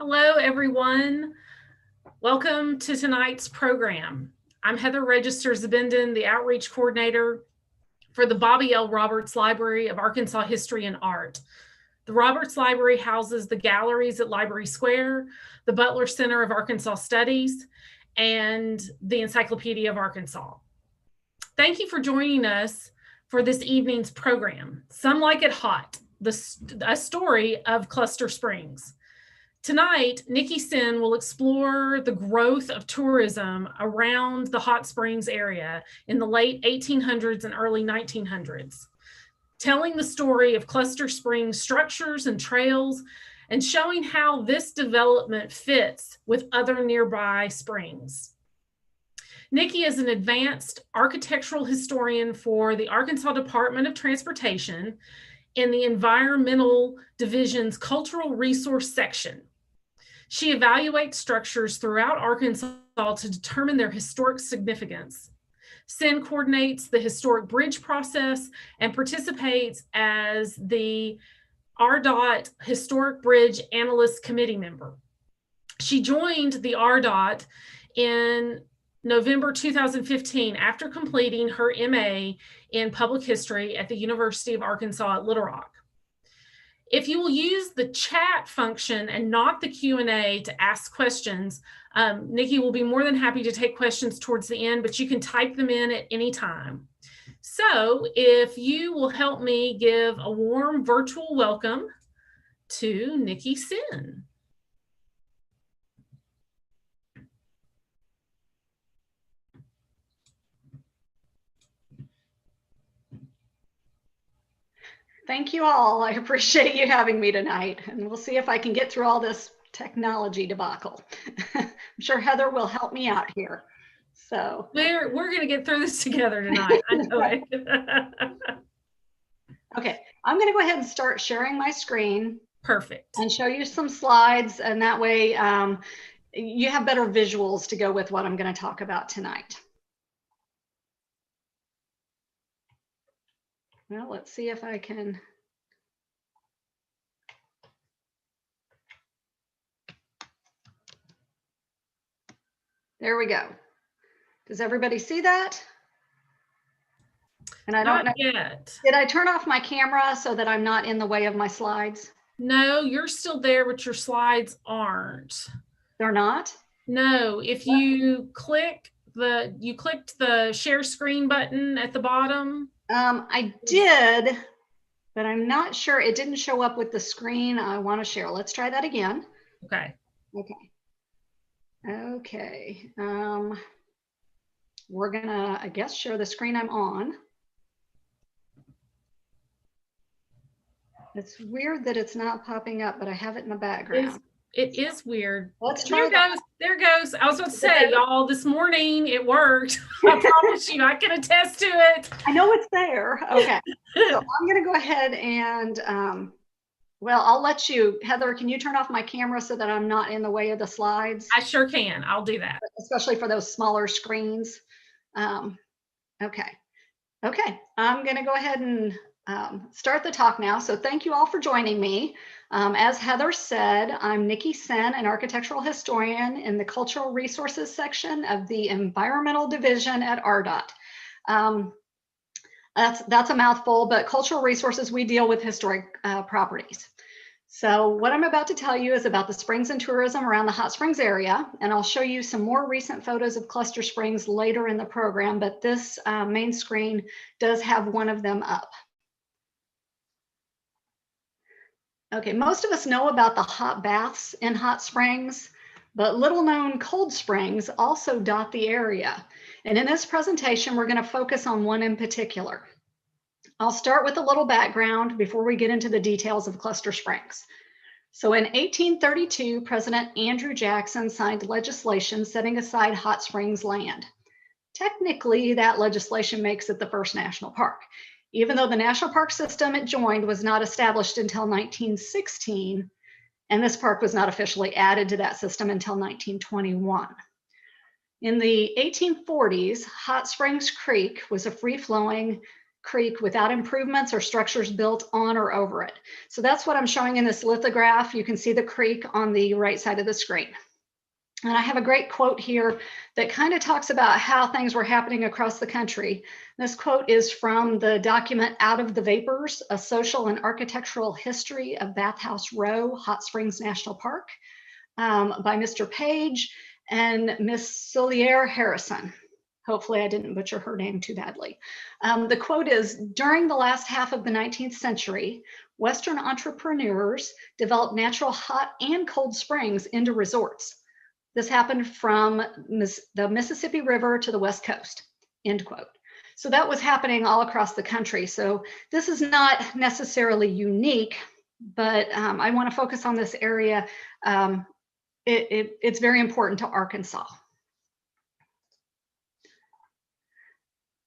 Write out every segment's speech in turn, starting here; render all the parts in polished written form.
Hello, everyone. Welcome to tonight's program. I'm Heather Register Zabindon, the Outreach Coordinator for the Bobby L. Roberts Library of Arkansas History and Art. The Roberts Library houses the galleries at Library Square, the Butler Center of Arkansas Studies, and the Encyclopedia of Arkansas. Thank you for joining us for this evening's program, Some Like It Hot, a story of Cluster Springs. Tonight, Nikki Senn will explore the growth of tourism around the hot springs area in the late 1800s and early 1900s, telling the story of Cluster Springs structures and trails and showing how this development fits with other nearby springs. Nikki is an advanced architectural historian for the Arkansas Department of Transportation in the Environmental Division's Cultural Resource Section. She evaluates structures throughout Arkansas to determine their historic significance. Senn coordinates the historic bridge process and participates as the RDOT Historic Bridge Analyst Committee member. She joined the RDOT in November 2015 after completing her MA in public history at the University of Arkansas at Little Rock. If you will use the chat function and not the Q&A to ask questions, Nikki will be more than happy to take questions towards the end, but you can type them in at any time. So if you will help me give a warm virtual welcome to Nikki Senn. Thank you all. I appreciate you having me tonight, and we'll see if I can get through all this technology debacle. I'm sure Heather will help me out here. So we're going to get through this together tonight. I know it. Okay, I'm going to go ahead and start sharing my screen. Perfect. And show you some slides, and that way you have better visuals to go with what I'm going to talk about tonight. Well, let's see if I can. There we go. Does everybody see that? And I don't know yet. Did I turn off my camera so that I'm not in the way of my slides? No, you're still there, but your slides aren't. They're not? No, if you clicked the share screen button at the bottom. I did, but I'm not sure. It didn't show up with the screen I want to share. Let's try that again. Okay. Okay. We're gonna, I guess, share the screen I'm on. It's weird that it's not popping up, but I have it in the background. It is weird. Let's try that. There goes. I was about to say, y'all, this morning it worked. I promise you, I can attest to it. I know it's there. Okay. So I'm going to go ahead and, well, I'll let you, Heather, can you turn off my camera so that I'm not in the way of the slides? I sure can. I'll do that. Especially for those smaller screens. Okay. I'm going to go ahead and start the talk now. So thank you all for joining me. As Heather said, I'm Nikki Senn, an architectural historian in the Cultural Resources section of the Environmental Division at RDOT. That's a mouthful, but cultural resources, we deal with historic properties. So what I'm about to tell you is about the springs and tourism around the hot springs area, and I'll show you some more recent photos of Cluster Springs later in the program, but this main screen does have one of them up. Okay, most of us know about the hot baths in hot springs, but little known cold springs also dot the area. And in this presentation, we're going to focus on one in particular. I'll start with a little background before we get into the details of Cluster Springs. So in 1832, President Andrew Jackson signed legislation setting aside hot springs land. Technically, that legislation makes it the first national park, even though the national park system it joined was not established until 1916, and this park was not officially added to that system until 1921. In the 1840s, Hot Springs Creek was a free-flowing creek without improvements or structures built on or over it. So that's what I'm showing in this lithograph. You can see the creek on the right side of the screen. And I have a great quote here that kind of talks about how things were happening across the country. This quote is from the document Out of the Vapors, A Social and Architectural History of Bathhouse Row, Hot Springs National Park, by Mr. Page and Miss Solier Harrison. Hopefully I didn't butcher her name too badly. The quote is, during the last half of the 19th century, Western entrepreneurs developed natural hot and cold springs into resorts. This happened from the Mississippi River to the West Coast, end quote. So that was happening all across the country. So this is not necessarily unique, but I want to focus on this area. It's very important to Arkansas.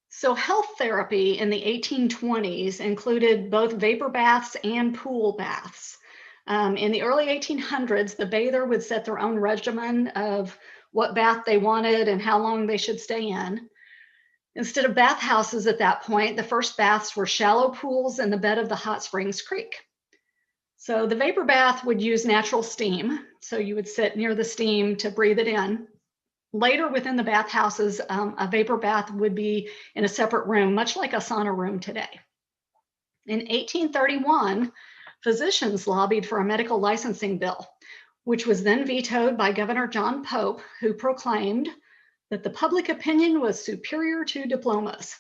So health therapy in the 1820s included both vapor baths and pool baths. In the early 1800s, the bather would set their own regimen of what bath they wanted and how long they should stay in. Instead of bathhouses at that point, the first baths were shallow pools in the bed of the Hot Springs Creek. So the vapor bath would use natural steam. So you would sit near the steam to breathe it in. Later within the bathhouses, a vapor bath would be in a separate room, much like a sauna room today. In 1831, physicians lobbied for a medical licensing bill, which was then vetoed by Governor John Pope, who proclaimed that the public opinion was superior to diplomas.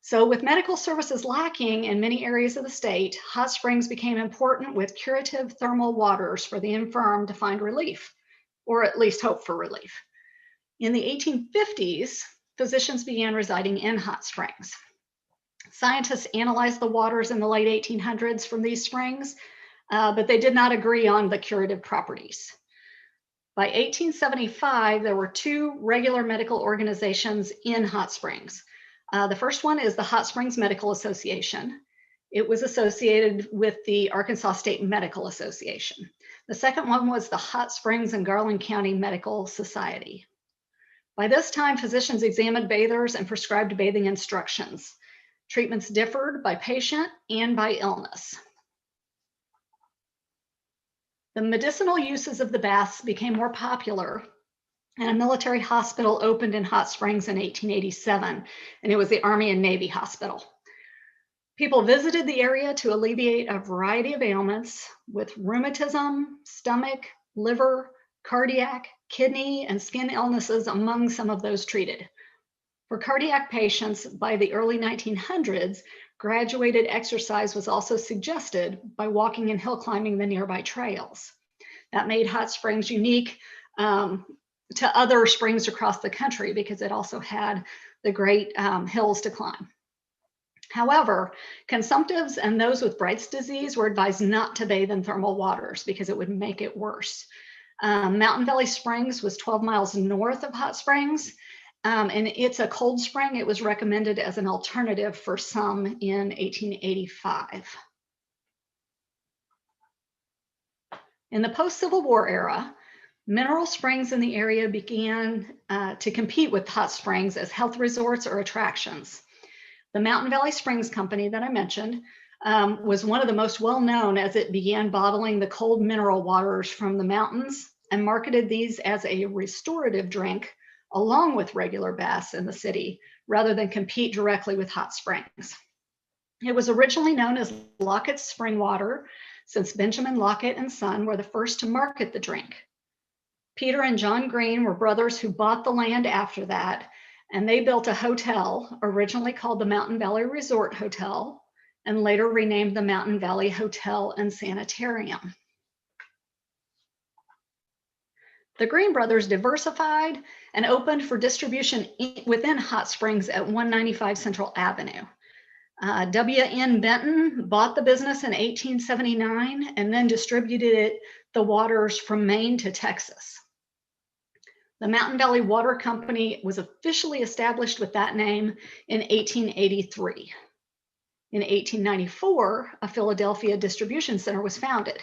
So with medical services lacking in many areas of the state, hot springs became important with curative thermal waters for the infirm to find relief, or at least hope for relief. In the 1850s, physicians began residing in hot springs. Scientists analyzed the waters in the late 1800s from these springs, but they did not agree on the curative properties. By 1875, there were two regular medical organizations in hot springs. The first one is the Hot Springs Medical Association. It was associated with the Arkansas State Medical Association. The second one was the Hot Springs and Garland County Medical Society. By this time, physicians examined bathers and prescribed bathing instructions. Treatments differed by patient and by illness. The medicinal uses of the baths became more popular, and a military hospital opened in Hot Springs in 1887, and it was the Army and Navy Hospital. People visited the area to alleviate a variety of ailments with rheumatism, stomach, liver, cardiac, kidney, and skin illnesses among some of those treated. For cardiac patients, by the early 1900s, graduated exercise was also suggested by walking and hill climbing the nearby trails. That made Hot Springs unique to other springs across the country because it also had the great hills to climb. However, consumptives and those with Bright's disease were advised not to bathe in thermal waters because it would make it worse. Mountain Valley Springs was 12 miles north of Hot Springs, and it's a cold spring. It was recommended as an alternative for some in 1885. In the post-Civil War era, mineral springs in the area began to compete with hot springs as health resorts or attractions. The Mountain Valley Springs Company that I mentioned was one of the most well-known, as it began bottling the cold mineral waters from the mountains and marketed these as a restorative drink along with regular baths in the city, rather than compete directly with hot springs. It was originally known as Lockett's Spring Water, since Benjamin Lockett and Son were the first to market the drink. Peter and John Green were brothers who bought the land after that, and they built a hotel originally called the Mountain Valley Resort Hotel, and later renamed the Mountain Valley Hotel and Sanitarium. The Green brothers diversified and opened for distribution within Hot Springs at 195 Central Avenue. W.N. Benton bought the business in 1879 and then distributed the waters from Maine to Texas. The Mountain Valley Water Company was officially established with that name in 1883. In 1894, a Philadelphia distribution center was founded.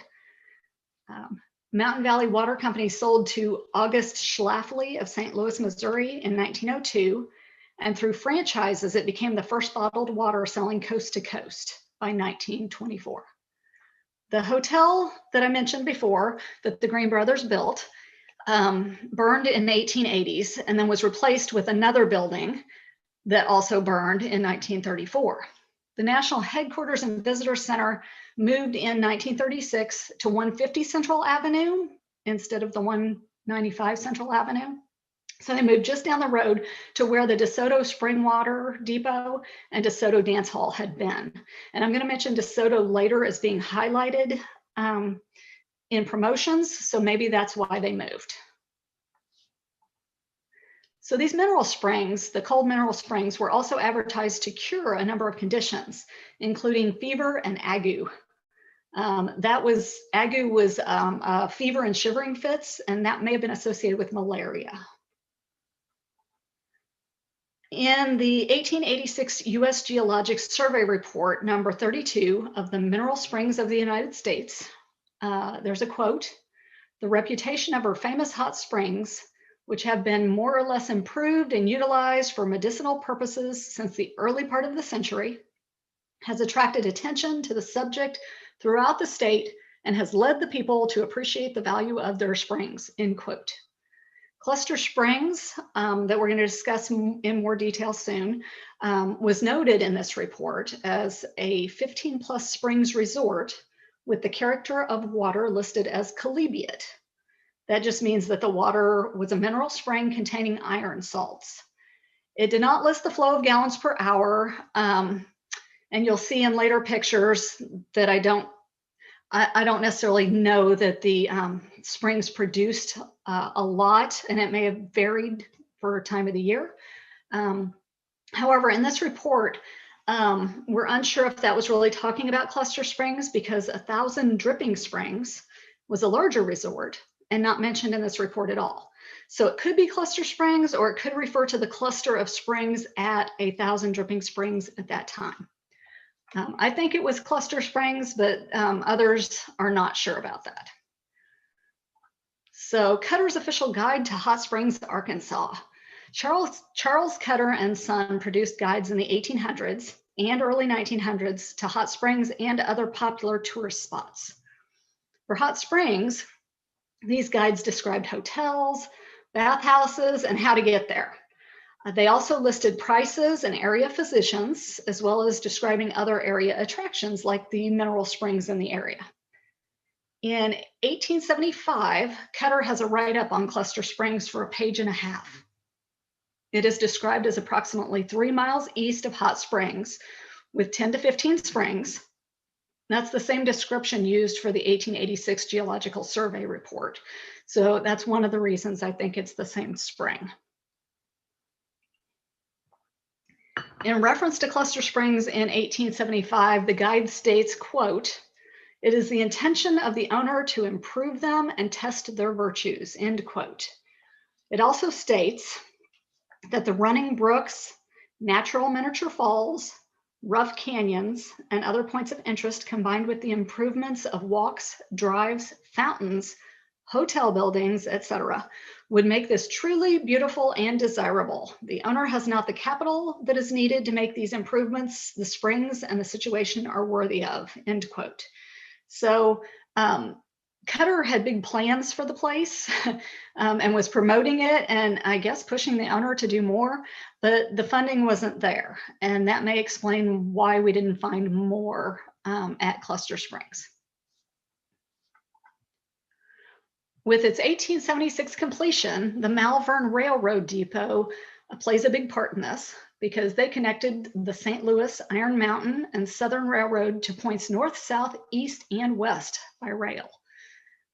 Mountain Valley Water Company sold to August Schlafly of St. Louis, Missouri in 1902, And through franchises, it became the first bottled water selling coast to coast by 1924. The hotel that I mentioned before that the Green brothers built burned in the 1880s and then was replaced with another building that also burned in 1934. The National Headquarters and Visitor Center moved in 1936 to 150 Central Avenue instead of the 195 Central Avenue. So they moved just down the road to where the DeSoto Spring Water Depot and DeSoto Dance Hall had been. And I'm going to mention DeSoto later as being highlighted in promotions, so maybe that's why they moved. So these mineral springs, the cold mineral springs, were also advertised to cure a number of conditions, including fever and ague. Ague was fever and shivering fits, and that may have been associated with malaria. In the 1886 U.S. Geologic Survey report, number 32 of the Mineral Springs of the United States, there's a quote: "The reputation of our famous hot springs, which have been more or less improved and utilized for medicinal purposes since the early part of the century, has attracted attention to the subject throughout the state and has led the people to appreciate the value of their springs," end quote. Cluster Springs, that we're going to discuss in more detail soon, was noted in this report as a 15+ springs resort with the character of water listed as chalybeate. That just means that the water was a mineral spring containing iron salts. It did not list the flow of gallons per hour, and you'll see in later pictures that I don't necessarily know that the springs produced a lot, and it may have varied for time of the year. However, in this report, we're unsure if that was really talking about cluster springs, because 1,000 dripping springs was a larger resort and not mentioned in this report at all. So it could be cluster springs, or it could refer to the cluster of springs at 1,000 dripping springs at that time. I think it was cluster springs, but others are not sure about that. So Cutter's official guide to hot springs, Arkansas. Charles Cutter and Son produced guides in the 1800s and early 1900s to hot springs and other popular tourist spots. For hot springs, these guides described hotels, bathhouses, and how to get there. They also listed prices and area physicians, as well as describing other area attractions like the mineral springs in the area. In 1875, Cutter has a write-up on Cluster Springs for 1.5 pages. It is described as approximately 3 miles east of Hot Springs with 10 to 15 springs. That's the same description used for the 1886 Geological Survey report. So that's one of the reasons I think it's the same spring. In reference to Cluster Springs in 1875, the guide states, quote, "It is the intention of the owner to improve them and test their virtues," end quote. It also states that the running brooks, natural miniature falls, rough canyons, and other points of interest, combined with the improvements of walks, drives, fountains, hotel buildings, etc., would make this truly beautiful and desirable. The owner has not the capital that is needed to make these improvements. The springs and the situation are worthy of, end quote. So Cutter had big plans for the place and was promoting it, and I guess pushing the owner to do more, but the funding wasn't there. And that may explain why we didn't find more at Cluster Springs. With its 1876 completion, the Malvern Railroad Depot plays a big part in this, because they connected the St. Louis, Iron Mountain, and Southern Railroad to points north, south, east, and west by rail.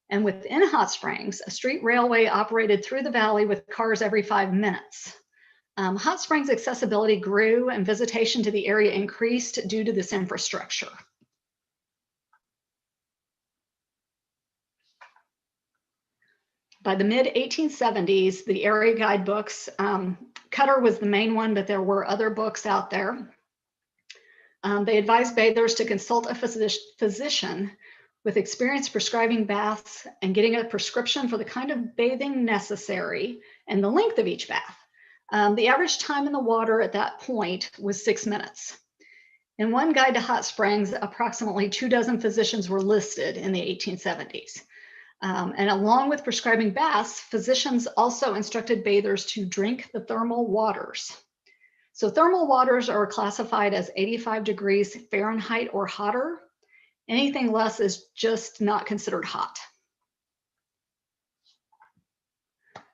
And within Hot Springs, a street railway operated through the valley with cars every 5 minutes. Hot Springs accessibility grew and visitation to the area increased due to this infrastructure. By the mid-1870s, the area guidebooks, Cutter was the main one, but there were other books out there. They advised bathers to consult a physician with experience prescribing baths and getting a prescription for the kind of bathing necessary and the length of each bath. The average time in the water at that point was 6 minutes. In one guide to hot springs, approximately 24 physicians were listed in the 1870s. And along with prescribing baths, physicians also instructed bathers to drink the thermal waters. So thermal waters are classified as 85 degrees Fahrenheit or hotter. Anything less is just not considered hot.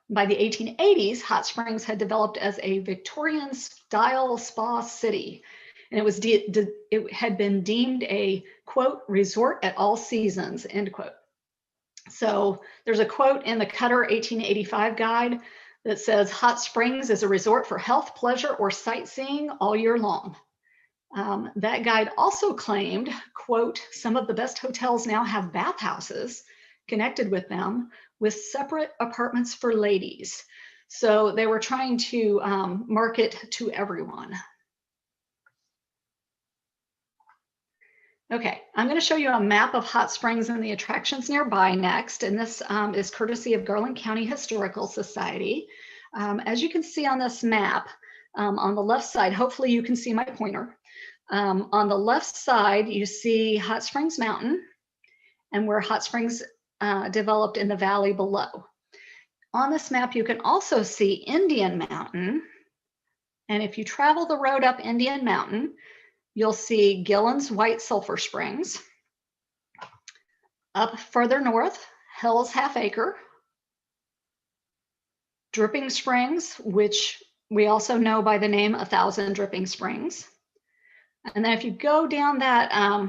By the 1880s, hot springs had developed as a Victorian-style spa city, and it had been deemed a, quote, resort at all seasons, end quote. So there's a quote in the Cutter 1885 guide that says, hot springs is a resort for health, pleasure, or sightseeing all year long. That guide also claimed, quote, some of the best hotels now have bathhouses connected with them with separate apartments for ladies. So they were trying to market to everyone. Okay, I'm going to show you a map of hot springs and the attractions nearby next, and this is courtesy of Garland County Historical Society. As you can see on this map, on the left side, hopefully you can see my pointer. On the left side, you see Hot Springs Mountain and where hot springs developed in the valley below. On this map, you can also see Indian Mountain. And if you travel the road up Indian Mountain, you'll see Gillen's White Sulphur Springs. Up further north, Hell's Half Acre, Dripping Springs, which we also know by the name 1,000 Dripping Springs. And then if you go down that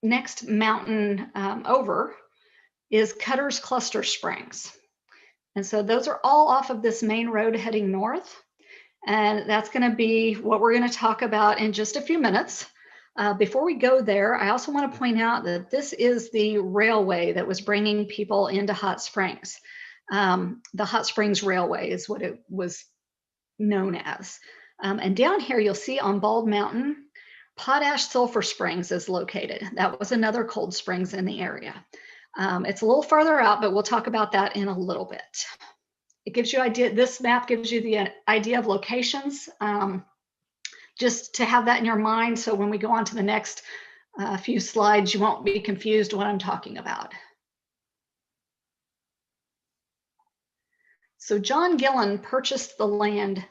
next mountain over is Cutter's Cluster Springs. And so those are all off of this main road heading north. And that's going to be what we're going to talk about in just a few minutes. Before we go there, I also want to point out that this is the railway that was bringing people into Hot Springs. The Hot Springs Railway is what it was known as. And down here, you'll see on Bald Mountain, Potash Sulphur Springs is located. That was another cold springs in the area. It's a little further out, but we'll talk about that in a little bit. It gives you idea. This map gives you the idea of locations, just to have that in your mind. So when we go on to the next few slides, you won't be confused what I'm talking about. So John Gillen purchased the land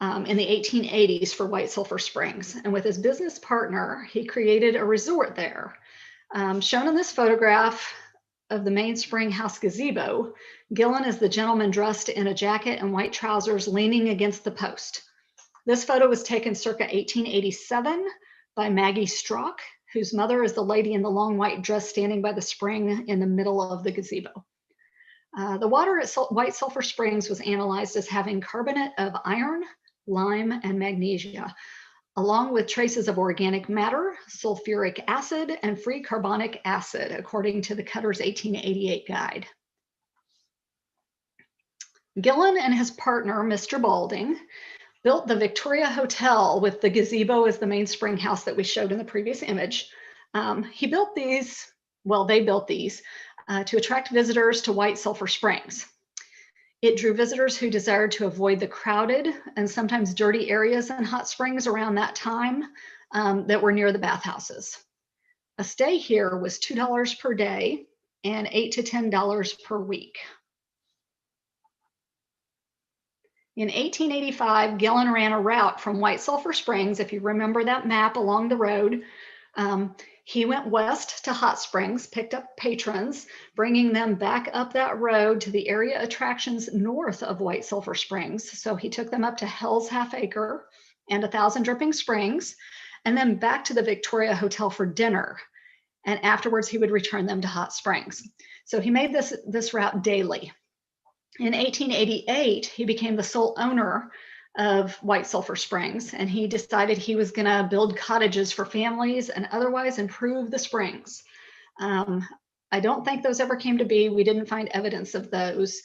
in the 1880s for White Sulphur Springs. And with his business partner, he created a resort there. Shown in this photograph of the main spring house gazebo, Gillen is the gentleman dressed in a jacket and white trousers leaning against the post. This photo was taken circa 1887 by Maggie Strock, whose mother is the lady in the long white dress standing by the spring in the middle of the gazebo. The water at White Sulphur Springs was analyzed as having carbonate of iron, lime, and magnesia, along with traces of organic matter, sulfuric acid, and free carbonic acid, according to the Cutter's 1888 guide. Gillen and his partner, Mr. Balding, built the Victoria Hotel with the gazebo as the main spring house that we showed in the previous image. They built these to attract visitors to White Sulphur Springs. It drew visitors who desired to avoid the crowded and sometimes dirty areas in hot springs around that time that were near the bathhouses. A stay here was $2 per day and $8 to $10 per week. In 1885, Gillen ran a route from White Sulphur Springs, if you remember that map along the road. He went west to Hot Springs, picked up patrons, bringing them back up that road to the area attractions north of White Sulphur Springs. So he took them up to Hell's Half Acre and 1,000 Dripping Springs, and then back to the Victoria Hotel for dinner. And afterwards, he would return them to Hot Springs. So he made this route daily. In 1888, he became the sole owner of White Sulphur Springs, and he decided he was going to build cottages for families and otherwise improve the springs. I don't think those ever came to be. We didn't find evidence of those.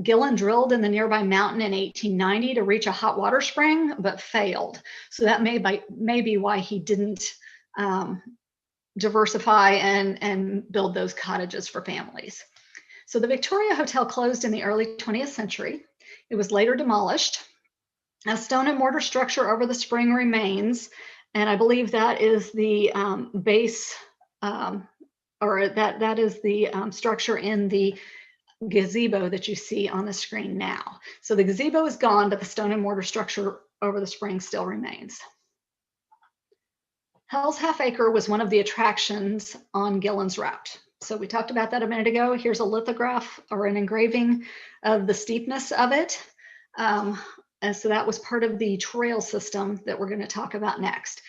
Gillen drilled in the nearby mountain in 1890 to reach a hot water spring, but failed. So that may be why he didn't diversify and build those cottages for families. So the Victoria Hotel closed in the early 20th century. It was later demolished. A stone and mortar structure over the spring remains, and I believe that is the base, or that is the structure in the gazebo that you see on the screen now. So the gazebo is gone, but the stone and mortar structure over the spring still remains. Hell's Half Acre was one of the attractions on Gillen's route. So we talked about that a minute ago. Here's a lithograph or an engraving of the steepness of it. And so that was part of the trail system that we're going to talk about next.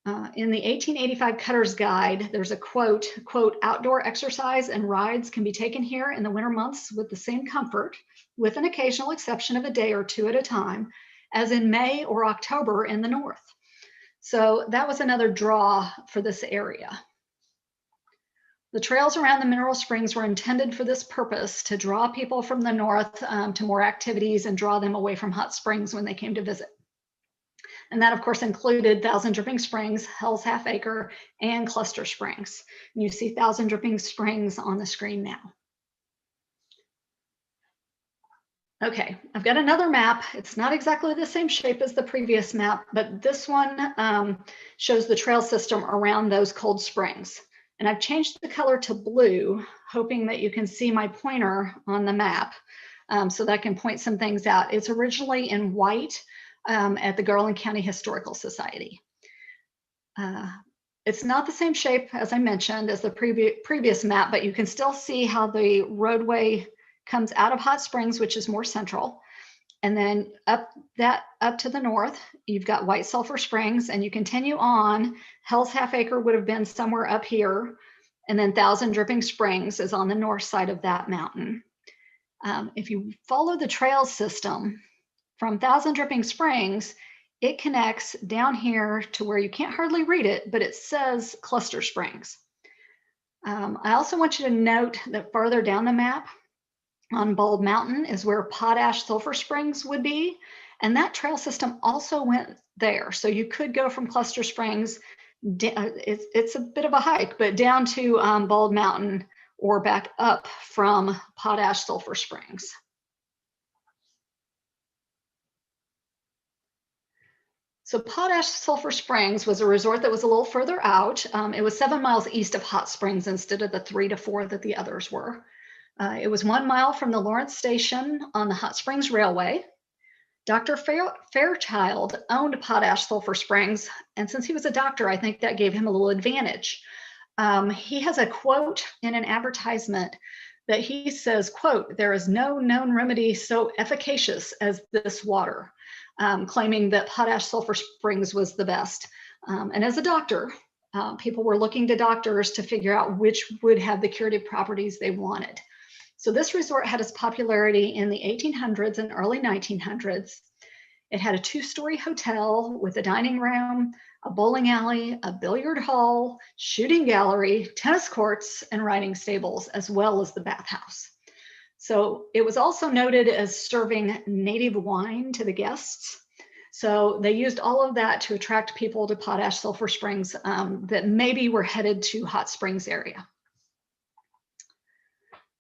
In the 1885 Cutter's Guide, there's a quote, outdoor exercise and rides can be taken here in the winter months with the same comfort, with an occasional exception of a day or two at a time, as in May or October in the north. So that was another draw for this area. The trails around the mineral springs were intended for this purpose, to draw people from the north to more activities and draw them away from hot springs when they came to visit. And that, of course, included Thousand Dripping Springs, Hell's Half Acre, and Cluster Springs. And you see Thousand Dripping Springs on the screen now. Okay, I've got another map. It's not exactly the same shape as the previous map, but this one shows the trail system around those cold springs. And I've changed the color to blue, hoping that you can see my pointer on the map so that I can point some things out. It's originally in white at the Garland County Historical Society. It's not the ssame shape, as I mentioned, as the previous map, but you can still see how the roadway comes out of Hot Springs, which is more central. And then up to the north, you've got White Sulphur Springs, and you continue on. Hell's Half Acre would have been somewhere up here. And then Thousand Dripping Springs is on the north side of that mountain. If you follow the trail system from Thousand Dripping Springs, it connects down here to where you can't hardly read it, but it says Cluster Springs. I also want you to note that farther down the map, on Bald Mountain is where Potash Sulphur Springs would be. And that trail system also went there. So you could go from Cluster Springs, it's a bit of a hike, but down to Bald Mountain or back up from Potash Sulphur Springs. So Potash Sulphur Springs was a resort that was a little further out. It was 7 miles east of Hot Springs instead of the 3 to 4 that the others were. It was 1 mile from the Lawrence Station on the Hot Springs Railway. Dr. Fairchild owned Potash Sulphur Springs, and since he was a doctor, I think that gave him a little advantage. He has a quote in an advertisement that he says, quote, "There is no known remedy so efficacious as this water," claiming that Potash Sulphur Springs was the best. And as a doctor, people were looking to doctors to figure out which would have the curative properties they wanted. So this resort had its popularity in the 1800s and early 1900s. It had a 2-story hotel with a dining room, a bowling alley, a billiard hall, shooting gallery, tennis courts, and riding stables, as well as the bathhouse. So it was also noted as serving native wine to the guests. So they used all of that to attract people to Potash Sulphur Springs that maybe were headed to Hot Springs area.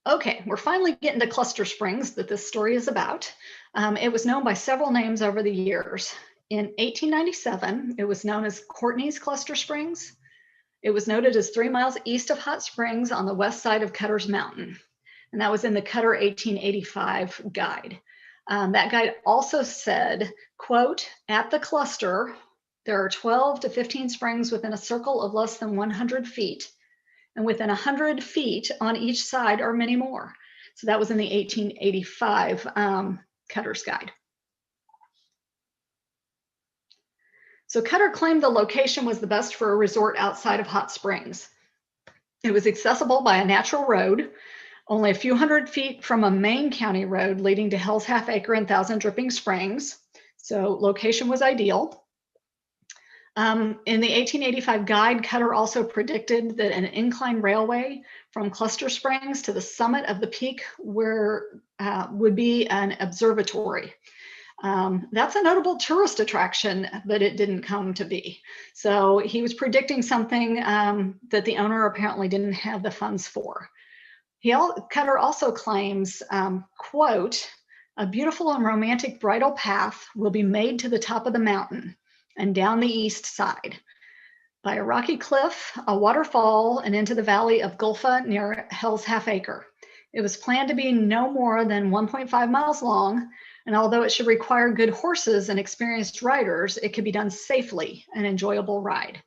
Okay, we're finally getting to Cluster Springs that this story is about. It was known by several names over the years. In 1897, it was known as Courtney's Cluster Springs. It was noted as 3 miles east of Hot Springs on the west side of Cutter's Mountain. And that was in the Cutter 1885 guide. That guide also said, quote, "At the cluster, there are 12 to 15 springs within a circle of less than 100 feet. And within 100 feet on each side are many more." So that was in the 1885 Cutter's Guide. So Cutter claimed the location was the best for a resort outside of Hot Springs. It was accessible by a natural road, only a few hundred feet from a main county road leading to Hell's Half Acre and Thousand Dripping Springs. So location was ideal. In the 1885 guide, Cutter also predicted that an incline railway from Cluster Springs to the summit of the peak would be an observatory. That's a notable tourist attraction, but it didn't come to be. So he was predicting something that the owner apparently didn't have the funds for. Cutter also claims, quote, A beautiful and romantic bridle path will be made to the top of the mountain and down the east side by a rocky cliff, a waterfall, and into the valley of Gulfa near Hell's Half Acre. It was planned to be no more than 1.5 miles long, and although it should require good horses and experienced riders, it could be done safely, an enjoyable ride.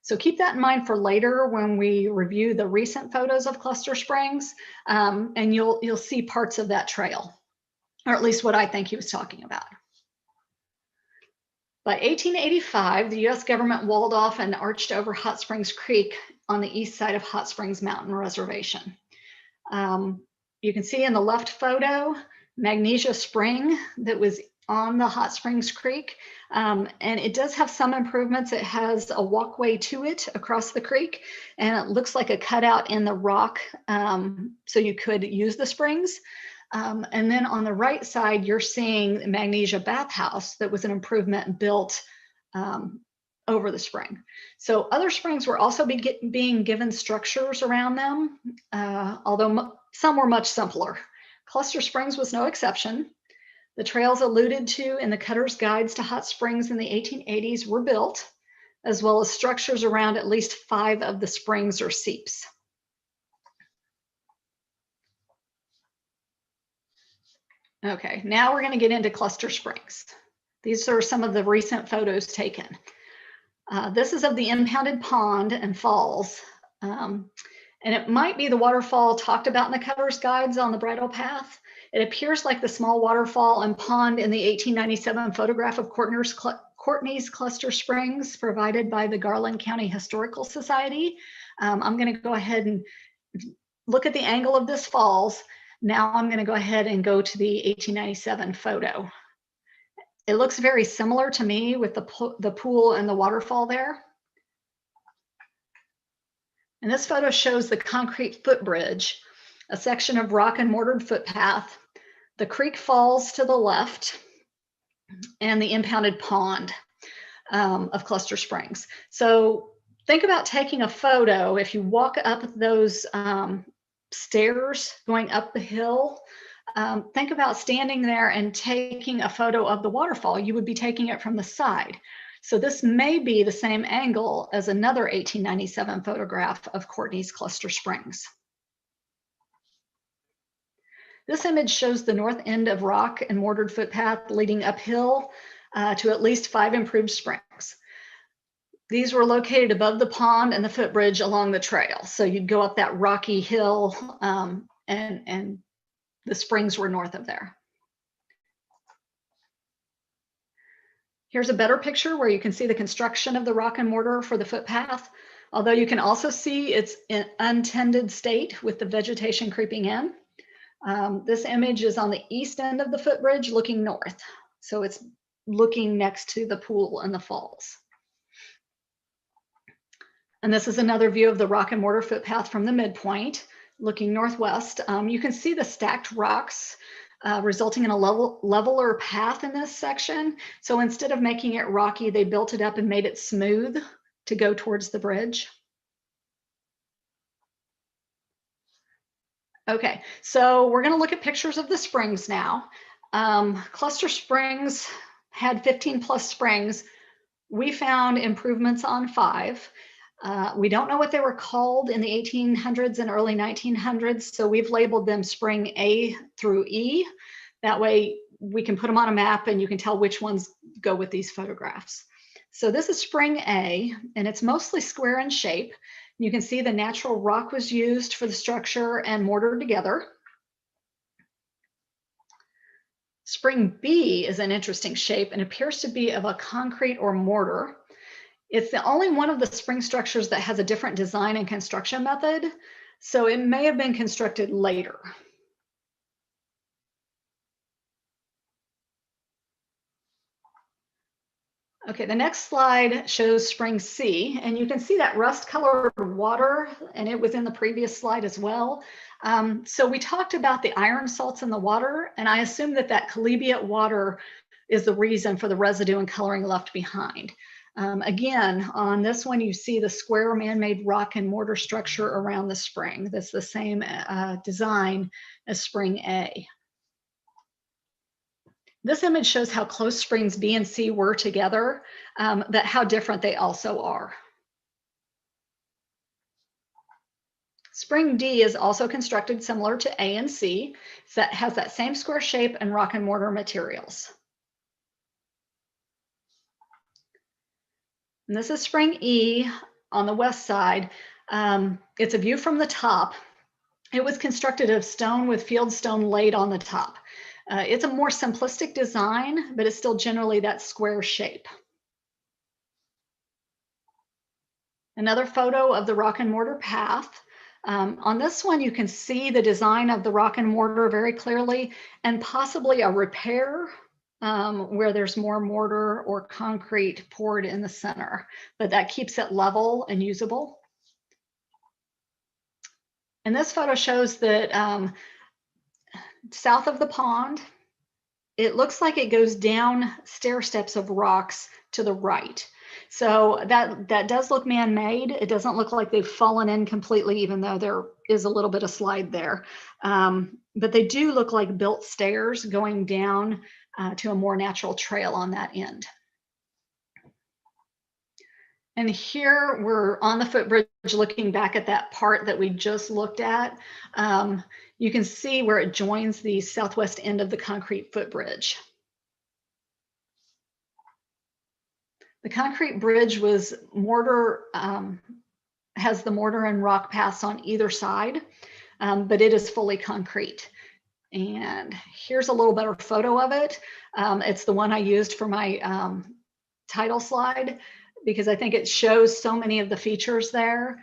So keep that in mind for later when we review the recent photos of Cluster Springs, and you'll see parts of that trail, or at least what I think he was talking about. By 1885, the US government walled off and arched over Hot Springs Creek on the east side of Hot Springs Mountain Reservation. You can see in the left photo, Magnesia Spring that was on the Hot Springs Creek, and it does have some improvements. It has a walkway to it across the creek, and it looks like a cutout in the rock, so you could use the springs. And then on the right side, you're seeing Magnesia Bathhouse that was an improvement built over the spring. So other springs were also being given structures around them, although some were much simpler. Cluster Springs was no exception. The trails alluded to in the Cutter's Guides to Hot Springs in the 1880s were built, as well as structures around at least 5 of the springs or seeps. Okay, now we're going to get into Cluster Springs. These are some of the recent photos taken. This is of the impounded pond and falls, and it might be the waterfall talked about in the Cutter's Guides on the bridle path. It appears like the small waterfall and pond in the 1897 photograph of Courtney's Cluster Springs provided by the Garland County Historical Society. I'm going to go ahead and look at the angle of this falls. Now I'm going to go ahead and go to the 1897 photo. It looks very similar to me with the pool and the waterfall there. And this photo shows the concrete footbridge, a section of rock and mortared footpath, the creek falls to the left, and the impounded pond of Cluster Springs. So think about taking a photo. If you walk up those stairs going up the hill, think about standing there and taking a photo of the waterfall. You would be taking it from the side. So this may be the same angle as another 1897 photograph of Courtney's Cluster Springs. This image shows the north end of rock and mortared footpath leading uphill to at least 5 improved springs. These were located above the pond and the footbridge along the trail. So you'd go up that rocky hill, and the springs were north of there. Here's a better picture where you can see the construction of the rock and mortar for the footpath, although you can also see it's in untended state with the vegetation creeping in. This image is on the east end of the footbridge looking north. So it's looking next to the pool and the falls. And this is another view of the rock and mortar footpath from the midpoint, looking northwest. You can see the stacked rocks resulting in a leveler path in this section. So instead of making it rocky, they built it up and made it smooth to go towards the bridge. Okay, so we're going to look at pictures of the springs now. Cluster Springs had 15 plus springs. We found improvements on 5. We don't know what they were called in the 1800s and early 1900s, so we've labeled them spring A through E. That way we can put them on a map and you can tell which ones go with these photographs. So this is spring A, and it's mostly square in shape. You can see the natural rock was used for the structure and mortared together. Spring B is an interesting shape and appears to be of a concrete or mortar. It's the only one of the spring structures that has a different design and construction method, so it may have been constructed later. Okay, the next slide shows spring C, and you can see that rust-colored water, and it was in the previous slide as well. So we talked about the iron salts in the water, and I assume that that chalybeate water is the reason for the residue and coloring left behind. Again, on this one, you see the square man-made rock and mortar structure around the spring. That's the same design as spring A. This image shows how close springs B and C were together, but how different they also are. Spring D is also constructed similar to A and C, so that has that same square shape and rock and mortar materials. And this is spring E on the west side. It's a view from the top. It was constructed of stone with field stone laid on the top. It's a more simplistic design, but it's still generally that square shape. Another photo of the rock and mortar path. On this one, you can see the design of the rock and mortar very clearly, and possibly a repair where there's more mortar or concrete poured in the center, but that keeps it level and usable. And this photo shows that south of the pond, it looks like it goes down stair steps of rocks to the right. So that does look man-made. It doesn't look like they've fallen in completely, even though there is a little bit of slide there. But they do look like built stairs going down to a more natural trail on that end. And here we're on the footbridge looking back at that part that we just looked at. You can see where it joins the southwest end of the concrete footbridge. The concrete bridge was mortar, has the mortar and rock paths on either side, but it is fully concrete. And here's a little better photo of it. It's the one I used for my title slide, because I think it shows so many of the features there.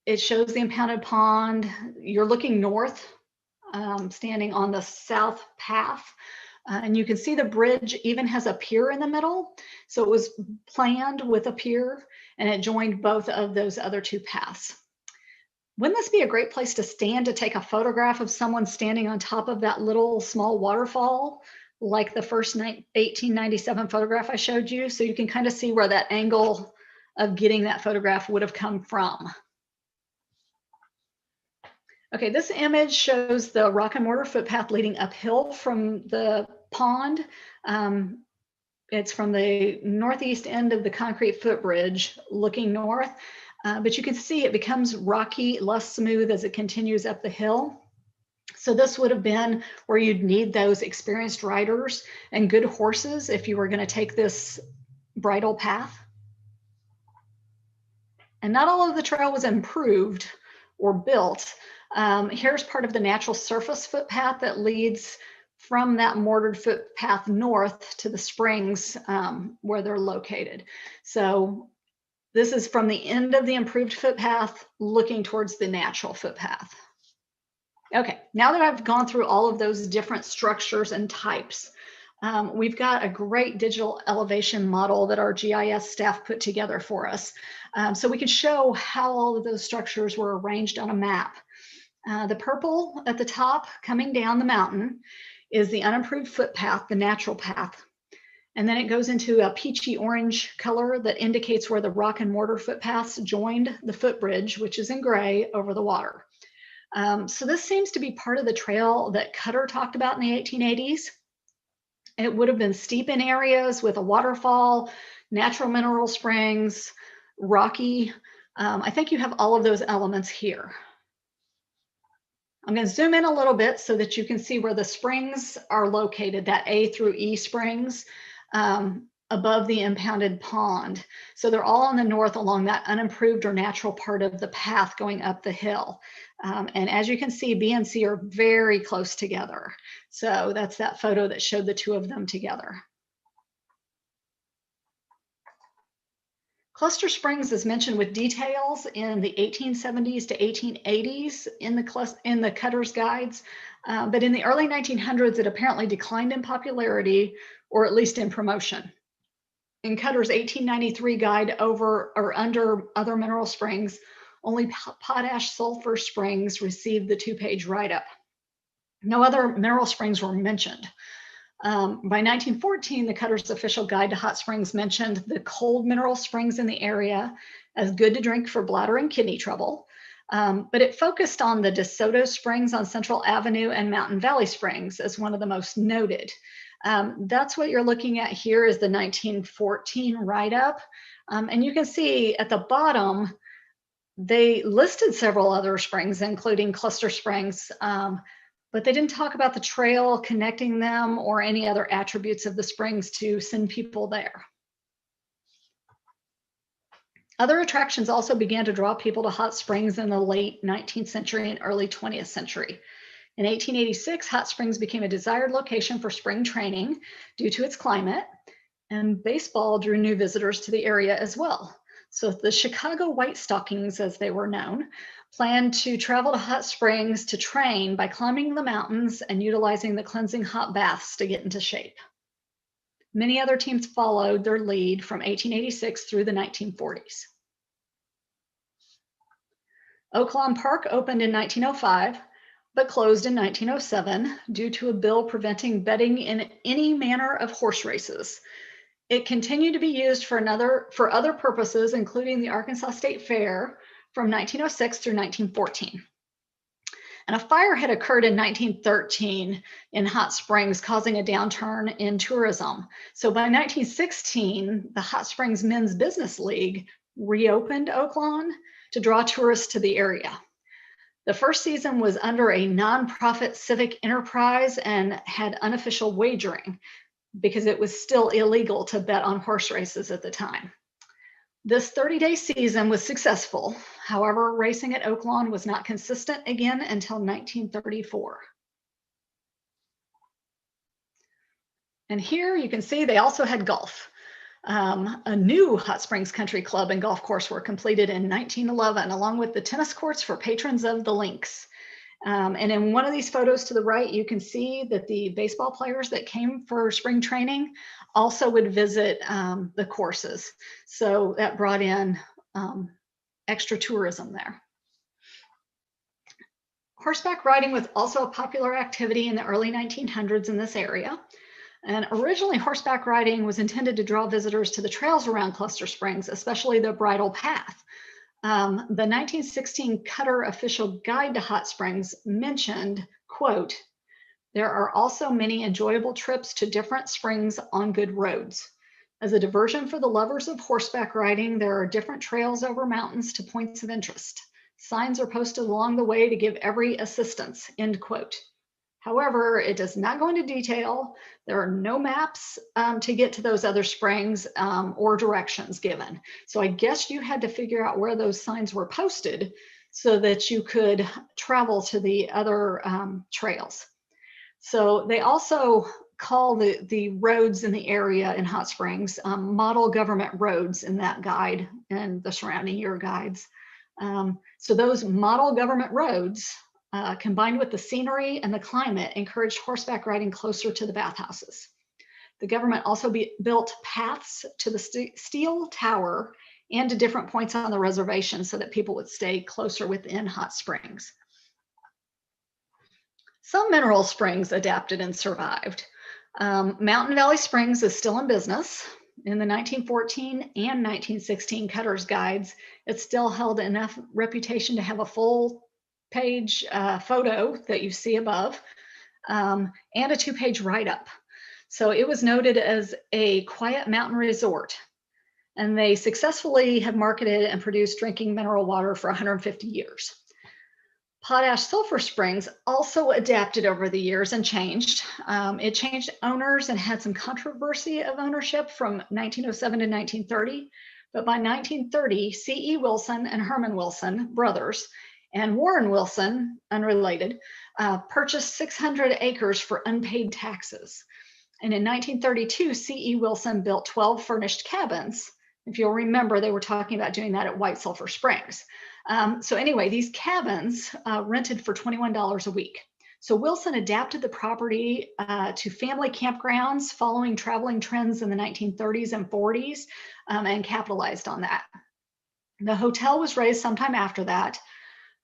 It shows the impounded pond. You're looking north, standing on the south path. And you can see the bridge even has a pier in the middle. So it was planned with a pier, and it joined both of those other two paths. Wouldn't this be a great place to stand to take a photograph of someone standing on top of that little small waterfall, like the first 1897 photograph I showed you? So you can kind of see where that angle of getting that photograph would have come from. Okay, this image shows the rock and mortar footpath leading uphill from the pond. It's from the northeast end of the concrete footbridge looking north, but you can see it becomes rocky, less smooth as it continues up the hill. So this would have been where you'd need those experienced riders and good horses if you were going to take this bridle path. And not all of the trail was improved or built. Here's part of the natural surface footpath that leads from that mortared footpath north to the springs where they're located. So this is from the end of the improved footpath looking towards the natural footpath. Okay, now that I've gone through all of those different structures and types, we've got a great digital elevation model that our GIS staff put together for us. So we can show how all of those structures were arranged on a map. The purple at the top coming down the mountain is the unimproved footpath, the natural path. And then it goes into a peachy orange color that indicates where the rock and mortar footpaths joined the footbridge, which is in gray over the water. So this seems to be part of the trail that Cutter talked about in the 1880s. It would have been steep in areas with a waterfall, natural mineral springs, rocky. I think you have all of those elements here. I'm going to zoom in a little bit so that you can see where the springs are located, that A through E springs above the impounded pond. So they're all on the north along that unimproved or natural part of the path going up the hill. And as you can see, B and C are very close together. So that's that photo that showed the two of them together. Cluster Springs is mentioned with details in the 1870s to 1880s in the Cutter's guides, but in the early 1900s, it apparently declined in popularity, or at least in promotion. In Cutter's 1893 guide over or under other mineral springs, only Potash Sulphur springs received the 2-page write-up. No other mineral springs were mentioned. By 1914, the Cutter's official guide to hot springs mentioned the cold mineral springs in the area as good to drink for bladder and kidney trouble. But it focused on the DeSoto Springs on Central Avenue and Mountain Valley Springs as one of the most noted. That's what you're looking at here is the 1914 write-up. And you can see at the bottom, they listed several other springs, including Cluster Springs, but they didn't talk about the trail connecting them or any other attributes of the springs to send people there. Other attractions also began to draw people to hot springs in the late 19th century and early 20th century. In 1886, hot springs became a desired location for spring training due to its climate, and baseball drew new visitors to the area as well. So the Chicago White Stockings, as they were known, planned to travel to hot springs to train by climbing the mountains and utilizing the cleansing hot baths to get into shape. Many other teams followed their lead from 1886 through the 1940s. Oaklawn Park opened in 1905, but closed in 1907 due to a bill preventing betting in any manner of horse races. It continued to be used for other purposes, including the Arkansas State Fair from 1906 through 1914. And a fire had occurred in 1913 in Hot Springs, causing a downturn in tourism. So by 1916, the Hot Springs Men's Business League reopened Oaklawn to draw tourists to the area. The first season was under a nonprofit civic enterprise and had unofficial wagering because it was still illegal to bet on horse races at the time. This 30-day season was successful. However, racing at Oaklawn was not consistent again until 1934. And here you can see they also had golf. A new Hot Springs Country Club and golf course were completed in 1911, along with the tennis courts for patrons of the links. And in one of these photos to the right, you can see that the baseball players that came for spring training also would visit the courses. So that brought in extra tourism there. Horseback riding was also a popular activity in the early 1900s in this area. And originally, horseback riding was intended to draw visitors to the trails around Cluster Springs, especially the Bridle Path. The 1916 Cutter Official Guide to Hot Springs mentioned, quote, "There are also many enjoyable trips to different springs on good roads. As a diversion for the lovers of horseback riding, there are different trails over mountains to points of interest. Signs are posted along the way to give every assistance," end quote. However, it does not go into detail. There are no maps to get to those other springs or directions given. So I guess you had to figure out where those signs were posted so that you could travel to the other trails. So they also call the roads in the area in Hot Springs model government roads in that guide and the surrounding year guides. So those model government roads, combined with the scenery and the climate, encouraged horseback riding closer to the bathhouses. The government also built paths to the steel tower and to different points on the reservation so that people would stay closer within Hot Springs. Some mineral springs adapted and survived. Mountain Valley Springs is still in business. In the 1914 and 1916 Cutter's Guides, it still held enough reputation to have a full page photo that you see above and a 2-page write-up. So it was noted as a quiet mountain resort, and they successfully have marketed and produced drinking mineral water for 150 years. Potash Sulphur Springs also adapted over the years and changed. It changed owners and had some controversy of ownership from 1907 to 1930, but by 1930, C.E. Wilson and Herman Wilson, brothers, and Warren Wilson, unrelated, purchased 600 acres for unpaid taxes. And in 1932, C.E. Wilson built 12 furnished cabins. If you'll remember, they were talking about doing that at White Sulphur Springs. So anyway, these cabins rented for $21 a week. So Wilson adapted the property to family campgrounds following traveling trends in the 1930s and 40s and capitalized on that. The hotel was raised sometime after that.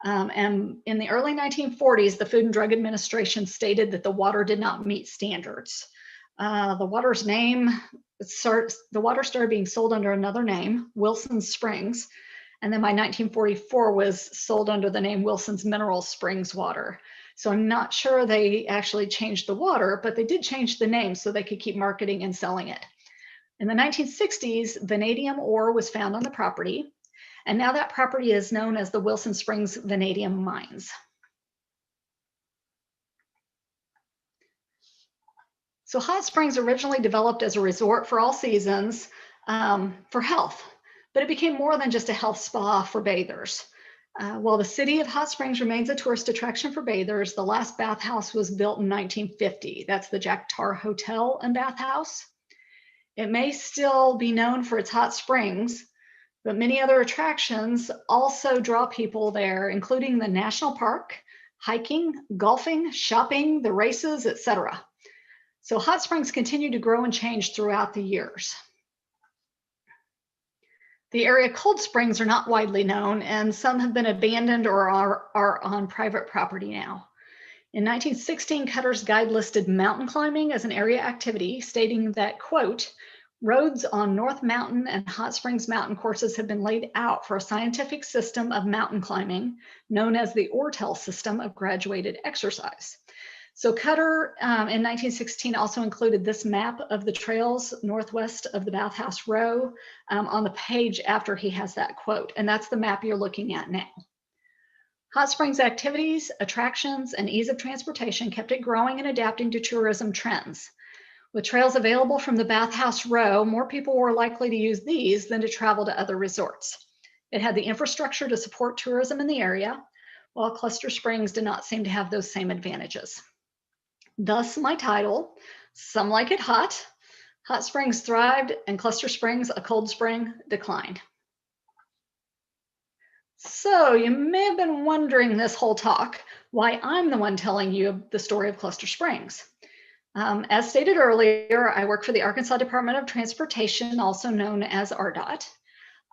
And in the early 1940s, the Food and Drug Administration stated that the water did not meet standards. The water started being sold under another name, Wilson Springs, And then by 1944 was sold under the name Wilson's Mineral Springs Water. So I'm not sure they actually changed the water, but they did change the name so they could keep marketing and selling it. In the 1960s, vanadium ore was found on the property, and now that property is known as the Wilson Springs Vanadium Mines. So Hot Springs originally developed as a resort for all seasons for health, but it became more than just a health spa for bathers. While the city of Hot Springs remains a tourist attraction for bathers, the last bathhouse was built in 1950. That's the Jack Tar Hotel and Bathhouse. It may still be known for its hot springs, but many other attractions also draw people there, including the national park, hiking, golfing, shopping, the races, etc. So Hot Springs continue to grow and change throughout the years. The area cold springs are not widely known, and some have been abandoned or are on private property now. In 1916, Cutter's Guide listed mountain climbing as an area activity, stating that, quote, roads on North Mountain and Hot Springs mountain courses have been laid out for a scientific system of mountain climbing known as the Ortel system of graduated exercise. So Cutter in 1916 also included this map of the trails northwest of the Bathhouse Row on the page after he has that quote, and that's the map you're looking at now. Hot Springs activities, attractions, and ease of transportation kept it growing and adapting to tourism trends. With trails available from the Bathhouse Row, more people were likely to use these than to travel to other resorts. It had the infrastructure to support tourism in the area, while Cluster Springs did not seem to have those same advantages. Thus, my title, Some Like It Hot, Hot Springs thrived and Cluster Springs, a cold spring, declined. So you may have been wondering this whole talk why I'm the one telling you the story of Cluster Springs. As stated earlier, I work for the Arkansas Department of Transportation, also known as RDOT.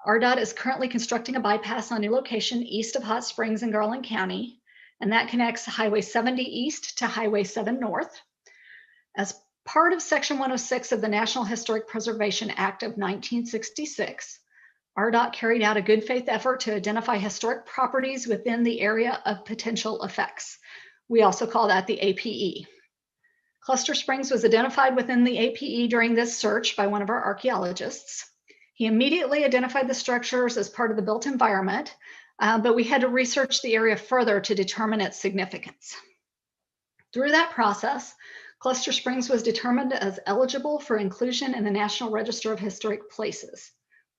RDOT is currently constructing a bypass on a new location east of Hot Springs in Garland County, and that connects Highway 70 East to Highway 7 North. As part of Section 106 of the National Historic Preservation Act of 1966, RDOT carried out a good faith effort to identify historic properties within the area of potential effects. We also call that the APE. Cluster Springs was identified within the APE during this search by one of our archaeologists. He immediately identified the structures as part of the built environment, but we had to research the area further to determine its significance. Through that process, Cluster Springs was determined as eligible for inclusion in the National Register of Historic Places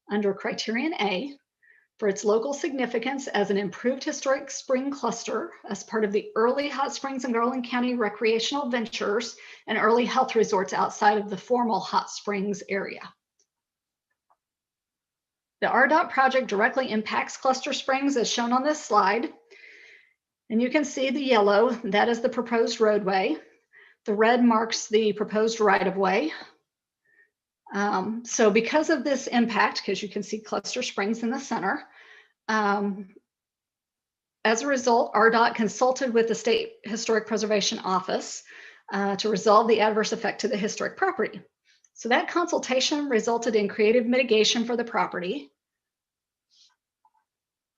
under Criterion A for its local significance as an improved historic spring cluster as part of the early Hot Springs and Garland County recreational ventures and early health resorts outside of the formal Hot Springs area. The RDOT project directly impacts Cluster Springs as shown on this slide. And you can see the yellow, that is the proposed roadway. The red marks the proposed right-of-way. So because of this impact, because you can see Cluster Springs in the center, as a result, RDOT consulted with the State Historic Preservation Office to resolve the adverse effect to the historic property. So that consultation resulted in creative mitigation for the property.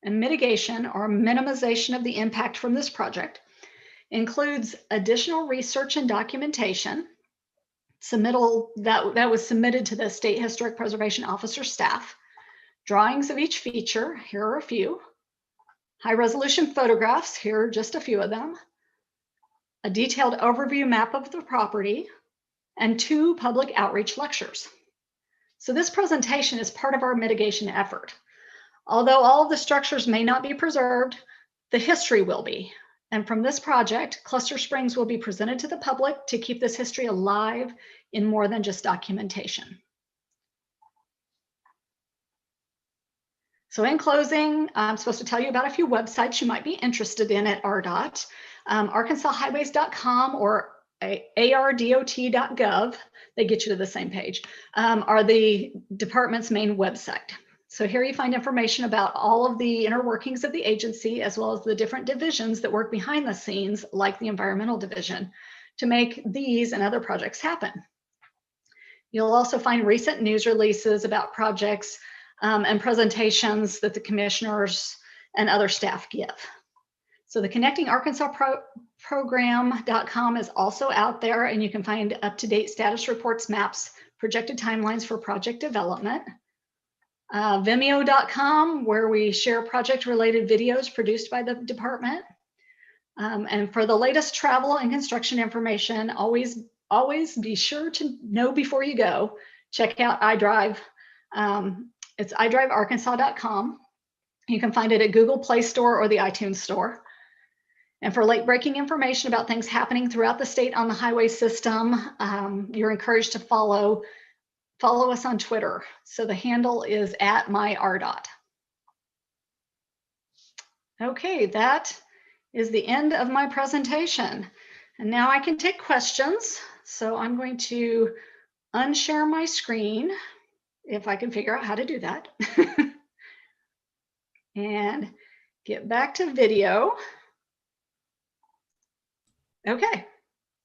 And mitigation or minimization of the impact from this project includes additional research and documentation, submittal that was submitted to the State Historic Preservation Officer staff, drawings of each feature, here are a few, high resolution photographs, here are just a few of them, a detailed overview map of the property, and 2 public outreach lectures. So this presentation is part of our mitigation effort. Although all of the structures may not be preserved, the history will be. And from this project, Cluster Springs will be presented to the public to keep this history alive in more than just documentation. So in closing, I'm supposed to tell you about a few websites you might be interested in at RDOT. ArkansasHighways.com or ardot.gov, they get you to the same page, are the department's main website. So here you find information about all of the inner workings of the agency, as well as the different divisions that work behind the scenes, like the environmental division, to make these and other projects happen. You'll also find recent news releases about projects and presentations that the commissioners and other staff give. So the Connecting Arkansas program.com is also out there, and you can find up-to-date status reports, maps, projected timelines for project development. Vimeo.com, where we share project-related videos produced by the department. And for the latest travel and construction information, always be sure to know before you go. Check out iDrive. It's iDriveArkansas.com. You can find it at Google Play Store or the iTunes Store. And for late-breaking information about things happening throughout the state on the highway system, you're encouraged to follow us on Twitter. So the handle is @myrdot. Okay, that is the end of my presentation. And now I can take questions. So I'm going to unshare my screen, if I can figure out how to do that. And get back to video. Okay,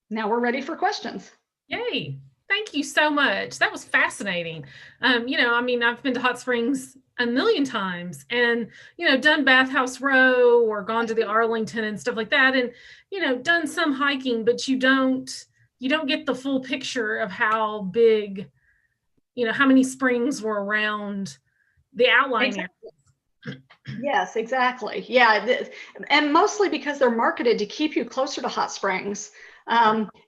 now we're ready for questions. Yay. Thank you so much. That was fascinating. You know, I mean, I've been to Hot Springs a million times and, you know, done Bathhouse Row or gone to the Arlington and stuff like that. And, you know, done some hiking, but you don't get the full picture of how big, you know, how many springs were around the outlying Exactly. Yes, exactly. Yeah. And mostly because they're marketed to keep you closer to hot springs.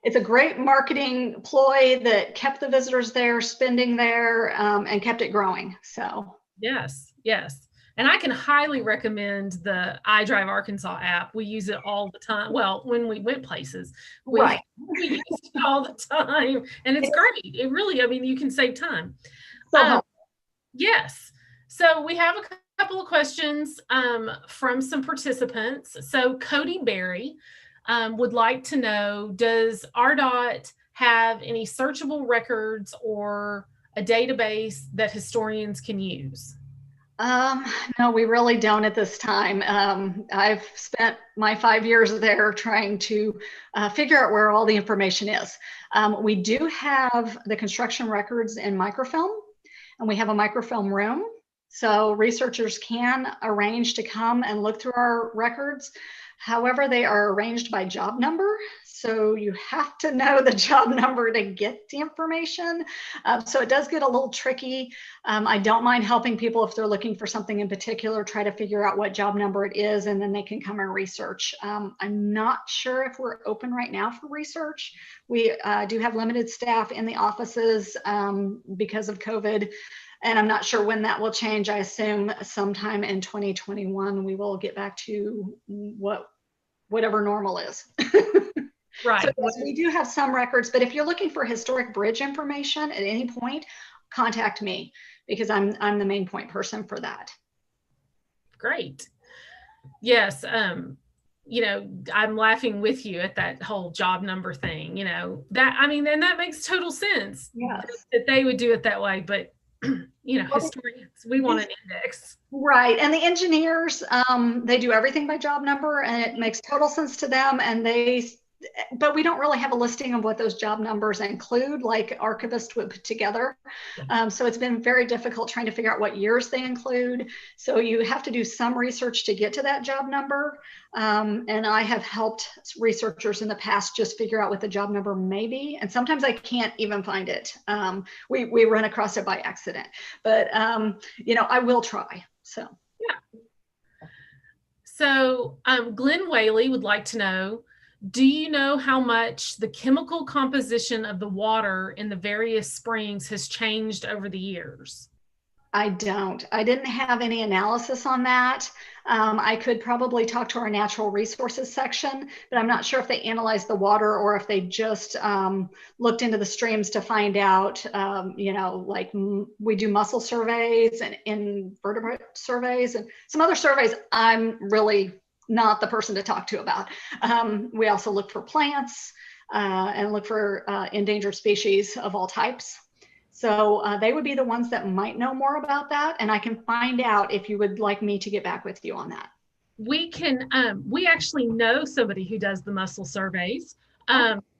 It's a great marketing ploy that kept the visitors there, spending there, and kept it growing. So yes. And I can highly recommend the iDrive Arkansas app. We use it all the time. Well, when we went places, we use it all the time, and it's great. It really, I mean, you can save time. Yes. So we have a couple of questions from some participants. So Cody Berry would like to know, does RDOT have any searchable records or a database that historians can use? No, we really don't at this time. I've spent my 5 years there trying to figure out where all the information is. We do have the construction records in microfilm, and we have a microfilm room. So researchers can arrange to come and look through our records. However, they are arranged by job number. So you have to know the job number to get the information. So it does get a little tricky. I don't mind helping people if they're looking for something in particular, try to figure out what job number it is, and then they can come and research. I'm not sure if we're open right now for research. We do have limited staff in the offices because of COVID. And I'm not sure when that will change. I assume sometime in 2021, we will get back to whatever normal is. Right. So yes, we do have some records, but if you're looking for historic bridge information at any point, contact me because I'm the main point person for that. Great. Yes. You know, I'm laughing with you at that whole job number thing, you know, that, I mean, and that makes total sense. Yes. That they would do it that way, but you know, historians, we want an index. Right. And the engineers, they do everything by job number, and it makes total sense to them. And but we don't really have a listing of what those job numbers include, like archivists would put together. So it's been very difficult trying to figure out what years they include. So you have to do some research to get to that job number. And I have helped researchers in the past just figure out what the job number may be. And sometimes I can't even find it. We run across it by accident, but you know, I will try. So yeah. So Glenn Whaley would like to know, do you know how much the chemical composition of the water in the various springs has changed over the years? I don't. I didn't have any analysis on that. I could probably talk to our natural resources section, but I'm not sure if they analyzed the water or if they just looked into the streams to find out, you know, like we do mussel surveys and invertebrate surveys and some other surveys I'm really not the person to talk to about. We also look for plants and look for endangered species of all types. So they would be the ones that might know more about that. And I can find out if you would like me to get back with you on that. We can, we actually know somebody who does the mussel surveys.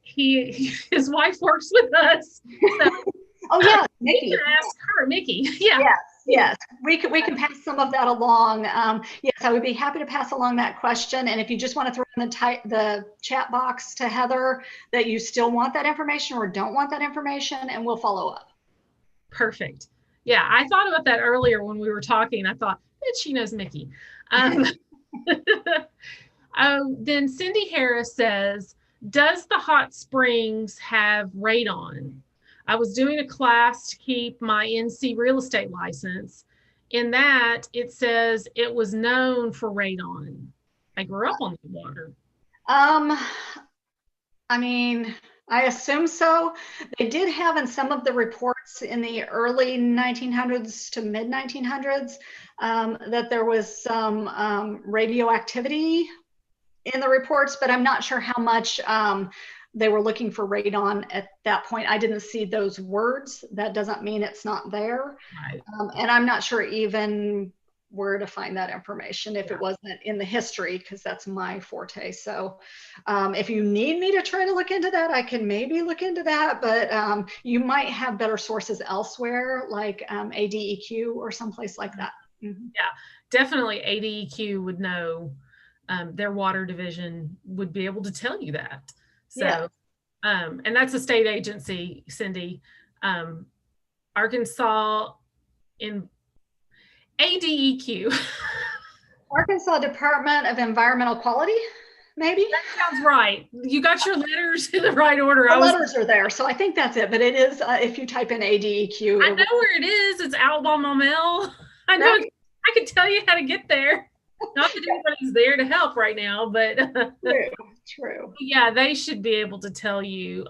His wife works with us. So, oh yeah, Nikki. You can ask her, Nikki. Yeah. Yes, Yes, we can pass some of that along. Yes, I would be happy to pass along that question. And if you just want to throw in the chat box to Heather that you still want that information or don't want that information, and we'll follow up. Perfect. Yeah, I thought about that earlier when we were talking. I thought, she knows Mickey. Then Cindy Harris says, does the hot springs have radon? I was doing a class to keep my NC real estate license. In that, it says it was known for radon. I grew up on the water. I mean, I assume so. They did have in some of the reports in the early 1900s to mid 1900s that there was some radioactivity in the reports, but I'm not sure how much they were looking for radon at that point. I didn't see those words. That doesn't mean it's not there. Right. And I'm not sure even where to find that information if it wasn't in the history, because that's my forte. So if you need me to try to look into that, I can maybe look into that, but you might have better sources elsewhere, like ADEQ or someplace like that. Mm-hmm. Yeah, definitely ADEQ would know. Their water division would be able to tell you that. So, and that's a state agency, Cindy. Arkansas in ADEQ. Arkansas Department of Environmental Quality, maybe? That sounds right. You got your letters in the right order. The letters are there, so I think that's it. But it is, if you type in ADEQ. I know where it is. It's out by Maumelle. I know. Right. I can tell you how to get there. Not that anybody's there to help right now, but true. Yeah, they should be able to tell you.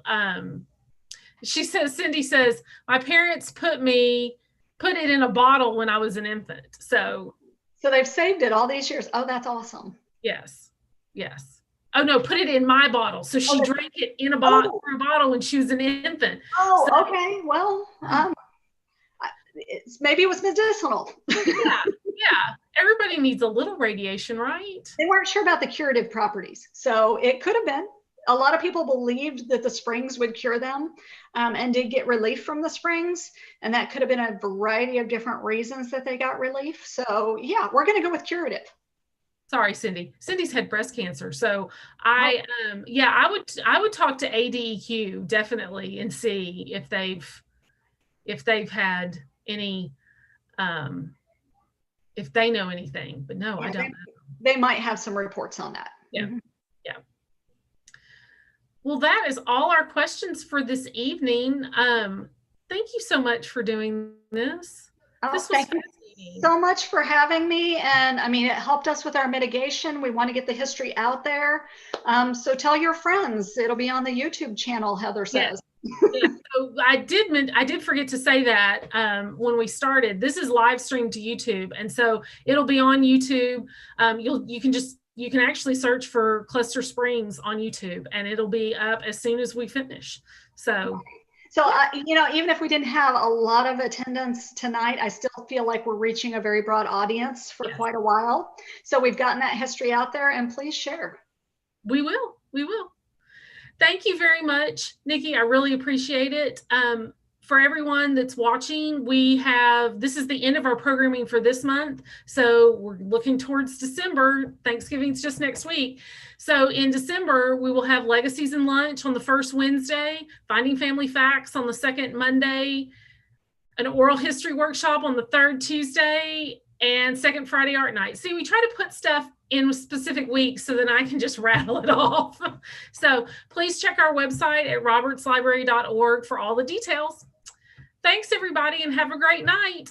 Cindy says, my parents put it in a bottle when I was an infant. So they've saved it all these years. Oh, that's awesome. Yes. Oh no, put it in my bottle. So she drank it in a bottle when she was an infant. Oh, so, okay. Well, maybe it was medicinal. Yeah. Everybody needs a little radiation, right? They weren't sure about the curative properties. So it could have been. A lot of people believed that the springs would cure them and did get relief from the springs. And that could have been a variety of different reasons that they got relief. So yeah, we're going to go with curative. Sorry, Cindy. Cindy's had breast cancer. So I would talk to ADEQ definitely and see if they've had any, if they know anything, but no, I don't know. They might have some reports on that. Yeah. Mm-hmm. Yeah. Well, that is all our questions for this evening. Thank you so much for doing this. This was fascinating. So much for having me. And I mean, it helped us with our mitigation. We want to get the history out there. So tell your friends. It'll be on the YouTube channel, Heather says. Yeah, so I did forget to say that when we started. This is live streamed to YouTube, and so it'll be on YouTube. You can actually search for Cluster Springs on YouTube, and it'll be up as soon as we finish. So even if we didn't have a lot of attendance tonight, I still feel like we're reaching a very broad audience for quite a while. So we've gotten that history out there, and please share. We will. Thank you very much, Nikki. I really appreciate it. For everyone that's watching, this is the end of our programming for this month. So we're looking towards December. Thanksgiving's just next week. So in December, we will have Legacies and Lunch on the first Wednesday, Finding Family Facts on the second Monday, an oral history workshop on the third Tuesday, and second Friday art night. See, we try to put stuff in specific weeks so then I can just rattle it off. So please check our website at robertslibrary.org for all the details. Thanks, everybody, and have a great night.